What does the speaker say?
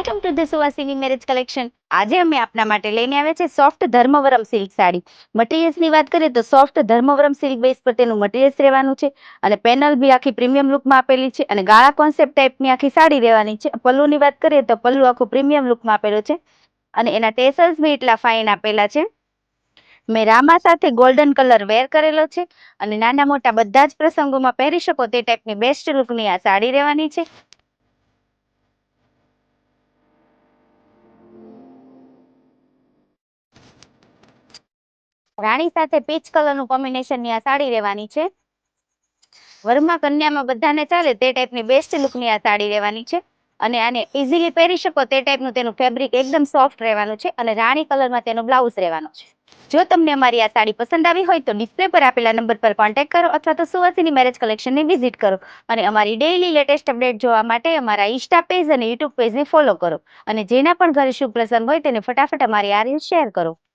Welcome to the Suvasini marriage collection. આજે અમે આપના માટે લઈને આવ્યા છે સોફ્ટ ધર્મવરમ સિલ્ક સાડી. મટીરિયલ્સની વાત કરીએ તો સોફ્ટ ધર્મવરમ સિલ્ક બેઝ પર તેનું મટીરિયલ્સ રહેવાનું છે અને પેનલ બી આખી પ્રીમિયમ લુકમાં આપેલી છે અને ગાળા કોન્સેપ્ટ ટાઈપની આખી સાડી રહેવાની છે. પલ્લુની વાત કરીએ તો પલ્લુ આખું પ્રીમિયમ લુકમાં આપેલું છે અને એના ટેસલ્સ બી એટલા ફાઇન આપેલા છે. મેં રામા સાથે ગોલ્ડન કલર વેર કરેલો છે અને નાના મોટા બધા જ પ્રસંગોમાં પહેરી શકો તે ટાઈપની બેસ્ટ લુકની આ સાડી રહેવાની છે. રાણી સાથે પીચ કલરનું કોમ્બિનેશનની આ સાડી રહેવાની છે. વરમાં કન્યામાં બધાને ચાલે તે ટાઈપની બેસ્ટ લુકની આ સાડી રહેવાની છે અને આને ઇઝીલી પહેરી શકો તે ટાઈપનું તેનું ફેબ્રિક એકદમ સોફ્ટ રહેવાનું છે અને રાણી કલરમાં તેનો બ્લાઉઝ રહેવાનો છે. જો તમને અમારી આ સાડી પસંદ આવી હોય તો ડિસ્પ્લે પર આપેલા નંબર પર કોન્ટેક્ટ કરો અથવા તો સુવાસિની મેરેજ કલેક્શનને વિઝિટ કરો અને અમારી ડેઇલી લેટેસ્ટ અપડેટ જોવા માટે અમારા ઇન્સ્ટા પેજ અને યુટ્યુબ પેજને ફોલો કરો અને જેના પણ ઘરે શુભ પ્રસંગ હોય તેને ફટાફટ અમારી આ રીલ શેર કરો.